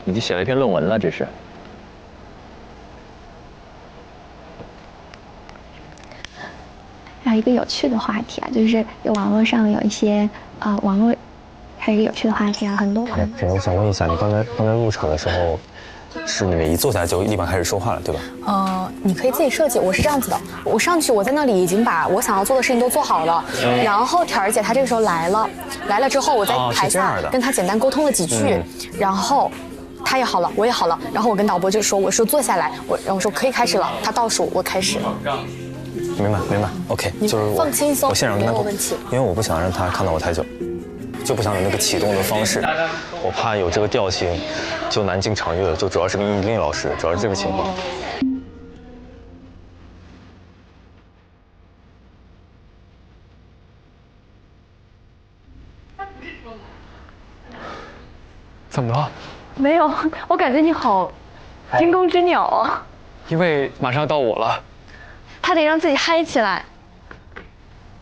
你写了一篇论文了，这是。还有一个有趣的话题啊，就是网络上有一些网络还有一个有趣的话题啊，很多网友。我想问一下，你刚才入场的时候，是你们一坐下来就立马开始说话了，对吧？你可以自己设计。我是这样子的，我上去，我在那里已经把我想要做的事情都做好了，然后田儿姐她这个时候来了之后，我在台下跟她简单沟通了几句，然后她也好了，我也好了，然后我跟导播就说，我说坐下来，然后我说可以开始了，她倒数，我开始。明白，OK，就是我放轻松，我现场跟他沟通，没有问题，因为我不想让他看到我太久，就不想有那个启动的方式，我怕有这个调性就难进场乐，就主要是跟殷老师，主要是这个情况。怎么了？没有，我感觉你好惊弓之鸟啊！因为马上到我了。他得让自己嗨起来。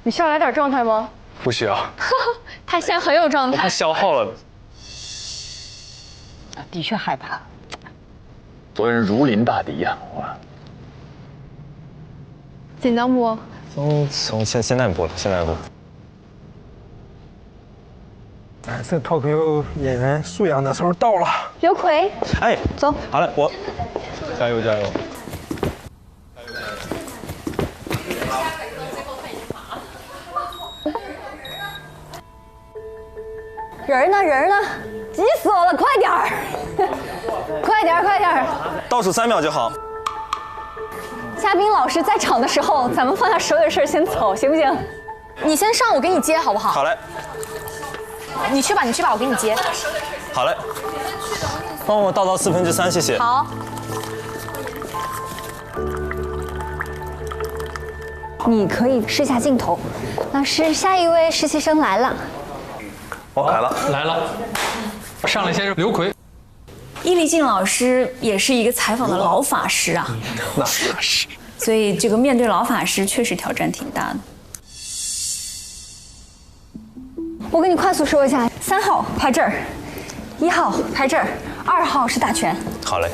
你需要来点状态吗？不需要。他现在很有状态。他消耗了。的确害怕。昨日如临大敌呀！哇。紧张不？从现在播的，现在播。哎，这脱口秀演员素养的时候到了。刘奎，哎，走，好嘞，我加油加油！人呢？急死我了！快点儿，快点儿！倒数3秒就好。嘉宾老师在场的时候，咱们放下手里的事先走，行不行？你先上，我给你接，好不好？好嘞。你去吧，我给你接。好嘞。帮我倒到3/4，谢谢。好。你可以试下镜头。老师，下一位实习生来了。我来了，来了。上来先是刘奎。伊丽静老师也是一个采访的老法师啊，那是。所以这个面对老法师确实挑战挺大的。我跟你快速说一下，3号拍这儿，1号拍这儿，2号是打拳。好嘞。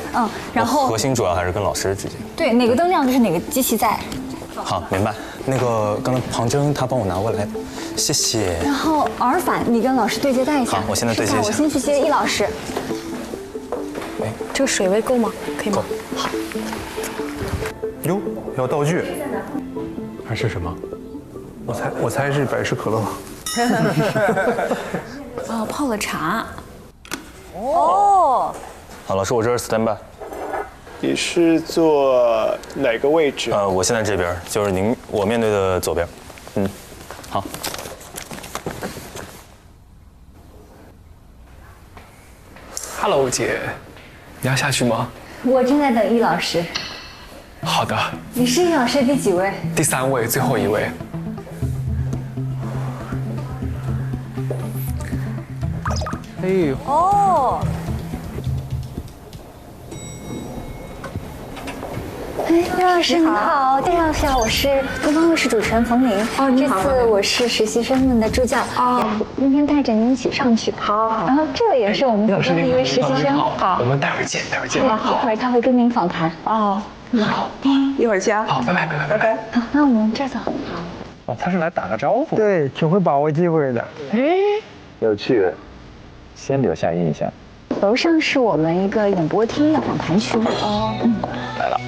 然后核心主要还是跟老师之间。对，哪个灯亮就是哪个机器在。好，明白。那个刚才庞征他帮我拿过来，谢谢。然后耳返，你跟老师对接带一下。好，我现在对接一下。我先去接易老师。这个水位够吗？可以吗？好。哟，要道具。还是什么？我猜是百事可乐。泡了茶。哦。好，老师，我这儿 stand by。你是坐哪个位置？我现在这边，就是我面对的左边。好。Hello， 姐，你要下去吗？我正在等易老师。好的。你是易老师第几位？第3位，最后一位。哎呦。哦。易老师您好，介绍一下，我是东方卫视主持人冯宁。这次我是实习生们的助教。今天带着您一起上去。好。然后这位也是我们普通的一位实习生。好，我们待会儿见。一会儿他会跟您访谈。哦，你好，一会儿见。好，拜拜。好，那我们这走。哦，他是来打个招呼。对，挺会把握机会的。哎，有趣，先留下印象。楼上是我们一个演播厅的访谈区。来了。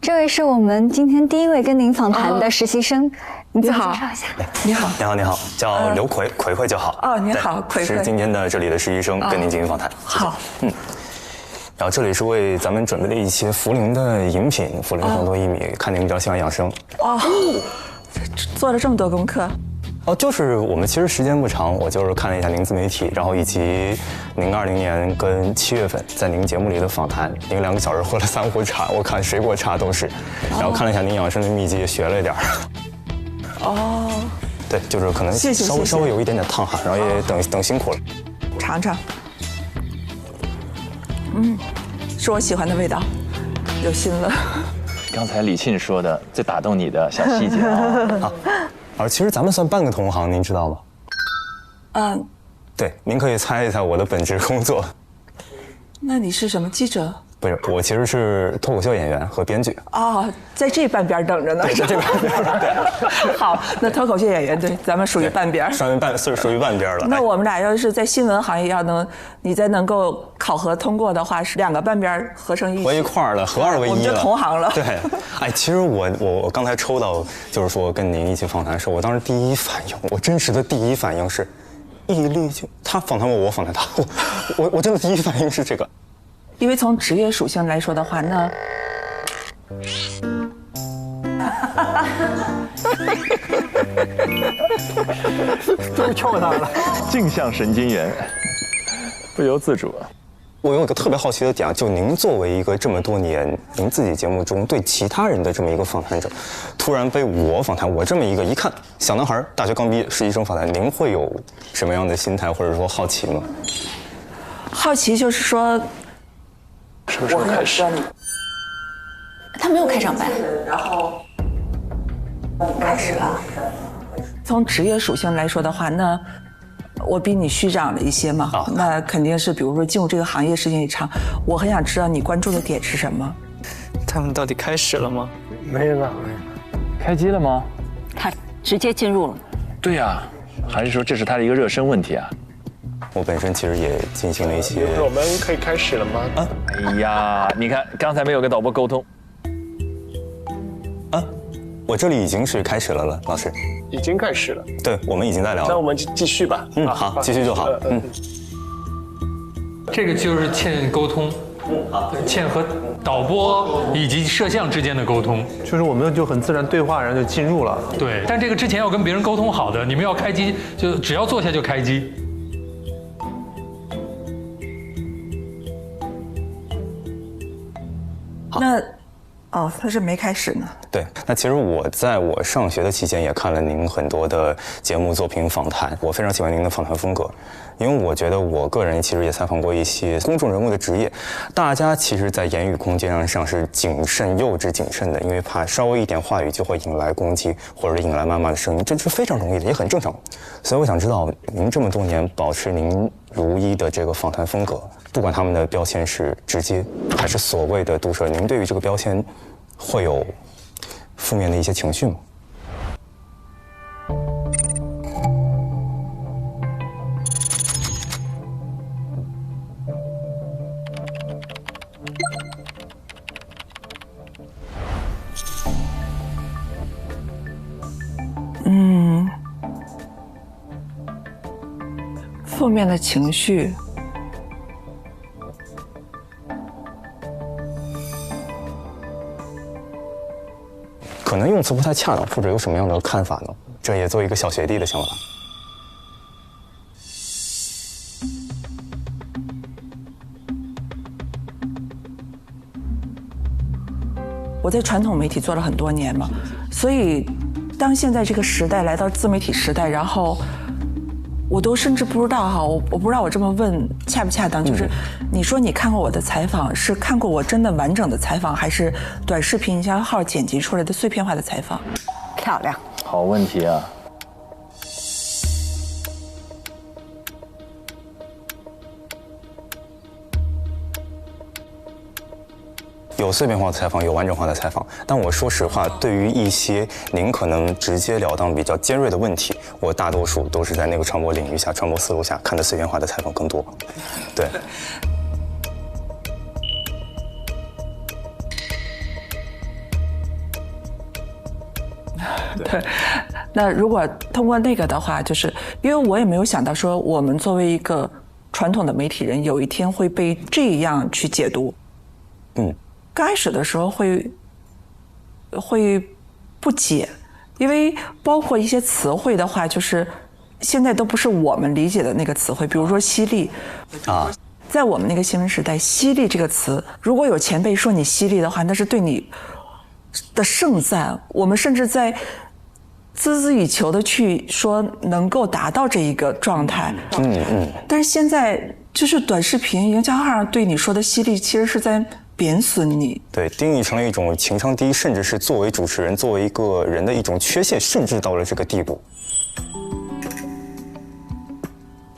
这位是我们今天第一位跟您访谈的实习生，你自我介绍一下。你好，叫刘奎，奎就好。哦，你好，奎。是今天的这里的实习生，跟您进行访谈。好。然后这里是为咱们准备了一些茯苓的饮品，茯苓红豆薏米，看您比较喜欢养生。做了这么多功课。就是我们其实时间不长，我就是看了一下您自媒体，然后以及您20年跟7月份在您节目里的访谈，您2个小时喝了3壶茶，我看水果茶都是，然后看了一下您养生的秘籍，也学了一点。对，就是可能稍微有一点点烫哈，然后也等辛苦了。尝尝。是我喜欢的味道，有心了。刚才李沁说的最打动你的小细节啊，其实咱们算半个同行，您知道吗？嗯，对，您可以猜一猜我的本职工作。那你是什么记者？不是，我其实是脱口秀演员和编剧。哦，在这半边等着呢。对，在这半边。对。好，那脱口秀演员对，咱们属于半边。属于半边了。那我们俩要是在新闻行业你再能够考核通过的话，是2个半边合成一。合一块了，合2为1了。我们就同行了。对，其实我刚才抽到，就是说跟您一起访谈的时候，我当时第一反应，我真实的第一反应是，易滤镜。他访谈我访谈他，我真的第一反应是这个。因为从职业属性来说的话，那都撬他了，镜像神经元，不由自主。我有一个特别好奇的点啊，就您作为一个这么多年您自己节目中对其他人的这么一个访谈者，突然被我访谈，我这么一个一看小男孩，大学刚毕业，实习生访谈，您会有什么样的心态或者说好奇吗？好奇就是说。什么时候开始？他没有开场白，然后开始了。从职业属性来说的话，那我比你虚长了一些嘛，那肯定是，比如说进入这个行业时间也长，我很想知道你关注的点是什么。他们到底开始了吗？没了，开机了吗？他直接进入了。对呀，还是说这是他的一个热身问题啊？我本身其实也进行了一些。我们可以开始了吗？哎呀，你看刚才没有跟导播沟通。我这里已经是开始了，老师。已经开始了。对，我们已经在聊了。那我们继续吧。好，继续就好。这个就是欠沟通，欠和导播以及摄像之间的沟通。就是我们就很自然对话，然后就进入了。对，但这个之前要跟别人沟通好的，你们要开机就只要坐下就开机。那，他是没开始呢。对，那其实我在我上学的期间也看了您很多的节目作品访谈，我非常喜欢您的访谈风格，因为我觉得我个人其实也采访过一些公众人物的职业，大家其实在言语空间上是谨慎、幼稚、谨慎的，因为怕稍微一点话语就会引来攻击或者引来谩骂的声音，这是非常容易的，也很正常。所以我想知道，您这么多年保持您如一的这个访谈风格，不管他们的标签是直接还是所谓的毒舌，您对于这个标签会有负面的一些情绪吗？负面的情绪。可能用词不太恰当，或者有什么样的看法呢？这也作为一个小学弟的想法。我在传统媒体做了很多年嘛，所以当现在这个时代来到自媒体时代，然后我都甚至不知道哈，我不知道我这么问恰不恰当，就是你说你看过我的采访，是看过我真的完整的采访，还是短视频营销号剪辑出来的碎片化的采访？漂亮，好问题啊。有碎片化的采访，有完整化的采访。但我说实话，对于一些您可能直截了当、比较尖锐的问题，我大多数都是在那个传播领域下、传播思路下看的碎片化的采访更多。对。对，那如果通过那个的话，就是因为我也没有想到说，我们作为一个传统的媒体人，有一天会被这样去解读。刚开始的时候会不解，因为包括一些词汇的话，就是现在都不是我们理解的那个词汇，比如说犀利啊，在我们那个新闻时代，犀利这个词，如果有前辈说你犀利的话，那是对你的盛赞，我们甚至在孜孜以求的去说能够达到这一个状态。但是现在就是短视频营销号上对你说的犀利，其实是在贬损你。对，定义成了一种情商低，甚至是作为主持人、作为一个人的一种缺陷，甚至到了这个地步。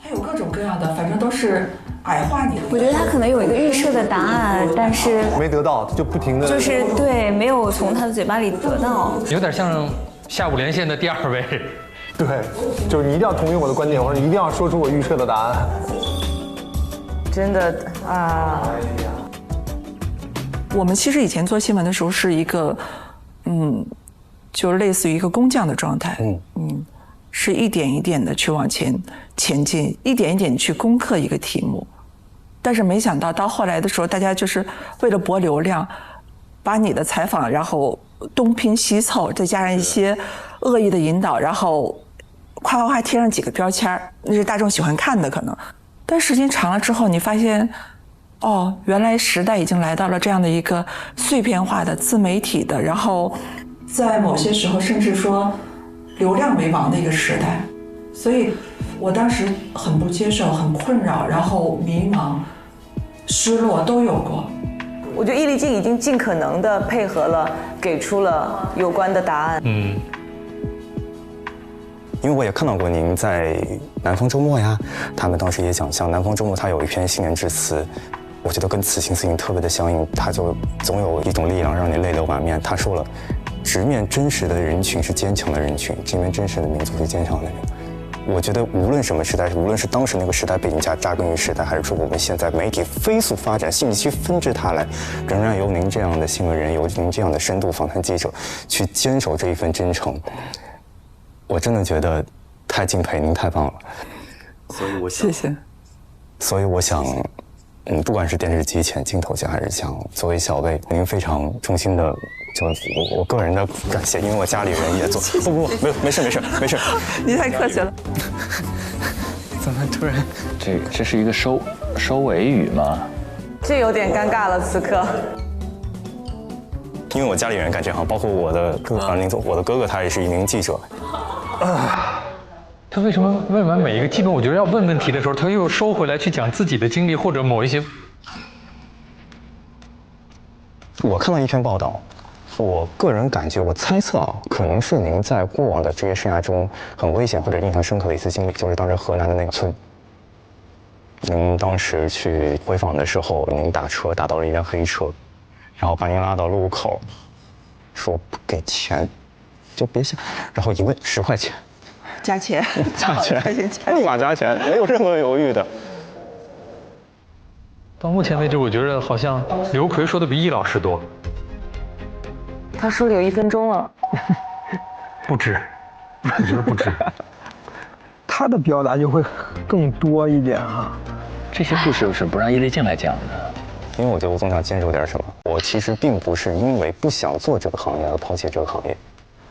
他有各种各样的，反正都是矮化你的。我觉得他可能有一个预设的答案，但是没得到，就不停的就是对，没有从他的嘴巴里得到。有点像下午连线的第2位。对，就是你一定要同意我的观点，或者你一定要说出我预设的答案。真的啊。我们其实以前做新闻的时候是一个，就类似于一个工匠的状态，是一点一点的去往前进，一点一点去攻克一个题目。但是没想到到后来的时候，大家就是为了博流量，把你的采访然后东拼西凑，再加上一些恶意的引导，然后夸贴上几个标签，那是大众喜欢看的可能。但时间长了之后，你发现，哦，原来时代已经来到了这样的一个碎片化的自媒体的，然后在某些时候甚至说流量为王的一个时代。所以我当时很不接受，很困扰，然后迷茫、失落都有过。我觉得易立竞已经尽可能的配合了，给出了有关的答案。因为我也看到过您在南方周末呀，他们当时也讲，像南方周末他有一篇新年致辞，我觉得跟此情此景特别的相应，他就总有一种力量让你泪流满面。他说了，直面真实的人群是坚强的人群，直面真实的民族是坚强的人。我觉得无论什么时代，无论是当时那个时代背景下扎根于时代，还是说我们现在媒体飞速发展，信息纷至沓来，仍然由您这样的新闻人，由您这样的深度访谈记者去坚守这一份真诚，我真的觉得太敬佩您，太棒了。所以我想，谢谢。所以我想，不管是电视机前、镜头前，还是像作为小贝，您非常衷心的。就我个人的感谢，因为我家里人也做。不，没事。你太客气了。怎么突然？这是一个收尾语吗？这有点尴尬了，此刻。因为我家里人干这行，包括我的哥哥，我的哥哥他也是一名记者。他为什么问完每一个，基本我觉得要问问题的时候，他又收回来去讲自己的经历或者某一些。我看到一篇报道。我个人感觉，我猜测可能是您在过往的职业生涯中很危险或者印象深刻的一次经历，就是当时河南的那个村。您当时去回访的时候，您打车打到了一辆黑车，然后把您拉到路口，说不给钱，就别下，然后一问10块钱，加钱，立马加钱，没有任何犹豫的。到目前为止，我觉得好像刘奎说的比易老师多。他说了有1分钟了，不止，我觉得不止。他的表达就会更多一点啊。这些故事是不让易立竞来讲的，因为我觉得我总想坚守点什么。我其实并不是因为不想做这个行业而抛弃这个行业，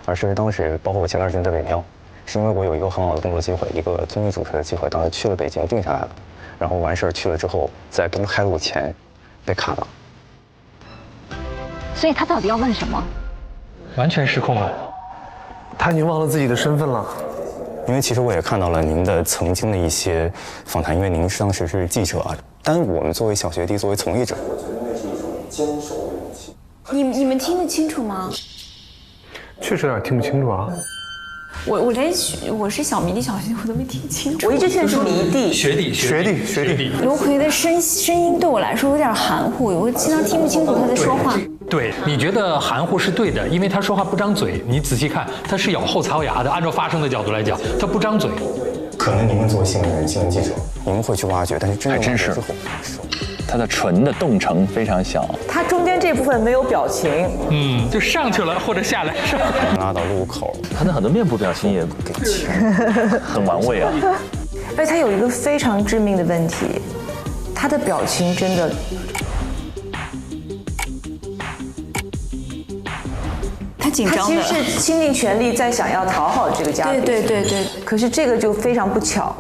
而是当时包括我前段时间在北漂，是因为我有一个很好的工作机会，一个综艺主持的机会，当时去了北京定下来了，然后完事儿去了之后，在跟开录前被卡了。所以他到底要问什么？完全失控了，他已经忘了自己的身份了。因为其实我也看到了您的曾经的一些访谈，因为您当时是记者啊，但我们作为小学弟，作为从业者，我觉得那是一种坚守的勇气。你们听得清楚吗？确实有点听不清楚啊。我是小迷弟小学弟，我都没听清楚。我一直现在是迷弟。学弟。刘奎的声音对我来说有点含糊，我经常听不清楚他在说话。对，你觉得含糊是对的，因为他说话不张嘴。你仔细看，他是咬后槽牙的。按照发声的角度来讲，他不张嘴。可能你们作为新闻人、新闻记者，你们会去挖掘，但是真正之后，他的唇的动程非常小，他中间这部分没有表情，就上去了或者下来，拉到路口，他的很多面部表情也不给钱，很玩味啊。而且他有一个非常致命的问题，他的表情真的。他紧张的，他其实是倾尽全力在想要讨好这个嘉宾，对。可是这个就非常不巧。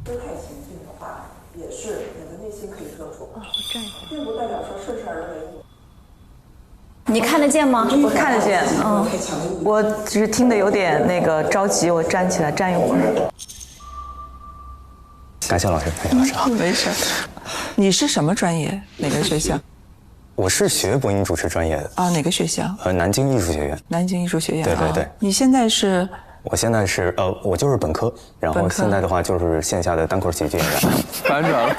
太情绪的话，也是你的内心可以说出，我站一下，并不代表说顺势而为。你看得见吗？我看得见，我只是听得有点那个着急，我站起来站一会儿。感谢老师，感谢老师。好，没事。你是什么专业？哪个学校？我是学播音主持专业的。啊，哪个学校？南京艺术学院。南京艺术学院。对对对。你现在是？我现在是我就是本科，然后现在的话就是线下的单口喜剧演员。反转了。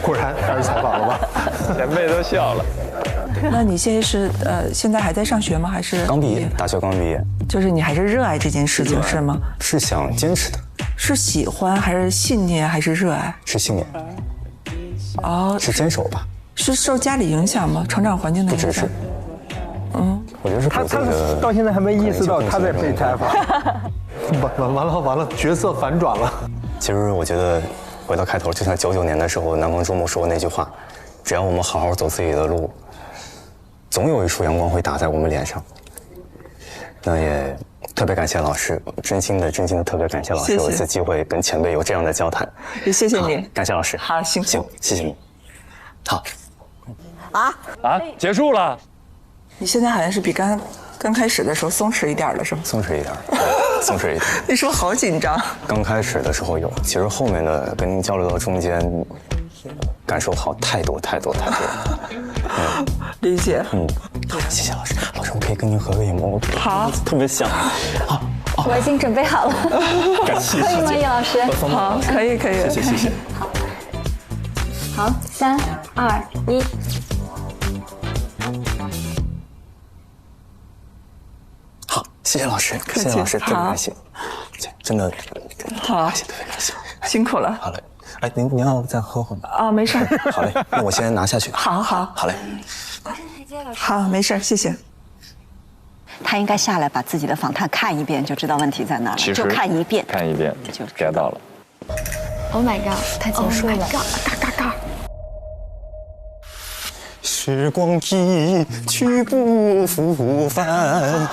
果然开始采访了吧？前辈都笑了。那你现在是现在还在上学吗？还是刚毕业？大学刚毕业。就是你还是热爱这件事情是吗？是想坚持的。是喜欢还是信念还是热爱？是信念。哦，是坚守吧？是受家里影响吗？成长环境的影响？不只是。我觉得是他到现在还没意识到他在被采访。完了，角色反转了。其实我觉得回到开头，就像99年的时候南方周末说的那句话，只要我们好好走自己的路，总有一束阳光会打在我们脸上。那也特别感谢老师，真心的特别感谢老师，有一次机会跟前辈有这样的交谈。也谢谢你，感谢老师。好，辛苦。行，谢谢你。好。结束了。你现在好像是比刚开始的时候松弛一点了，是吗？松弛一点，松弛一点。你说好紧张。刚开始的时候有，其实后面的跟您交流到中间，感受好太多。理解。谢谢老师。老师，我可以跟您合个影吗？我好，特别想。我已经准备好了。可以吗，叶老师？好，可以。谢谢。好，3、2、1。好，谢谢老师，谢谢老师，特别感谢，真的，好，特别感谢，辛苦了。好嘞，哎，您要再喝会吗？啊，没事。好嘞，那我先拿下去。好嘞。好，没事，谢谢。他应该下来把自己的访谈看一遍，就知道问题在哪了。就看一遍就 get 到了。Oh my god， 它结束了。嘎。时光一去不复返，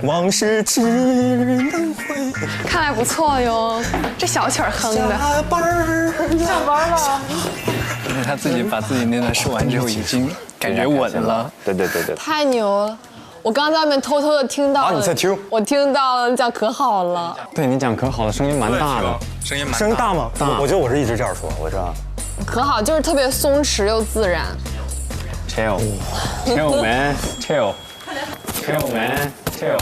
往事只能回。看来不错哟，这小曲儿哼的。下班了。因为他自己把自己那段说完之后，已经感觉稳了。对。太牛了！我刚在外面偷偷的听到了。你在听？我听到了，你讲可好了。对你讲可好了，声音蛮大的。声音大吗？大。我觉得我是一直这样说，我知道。可好，就是特别松弛又自然。Chill man，chill man，chill。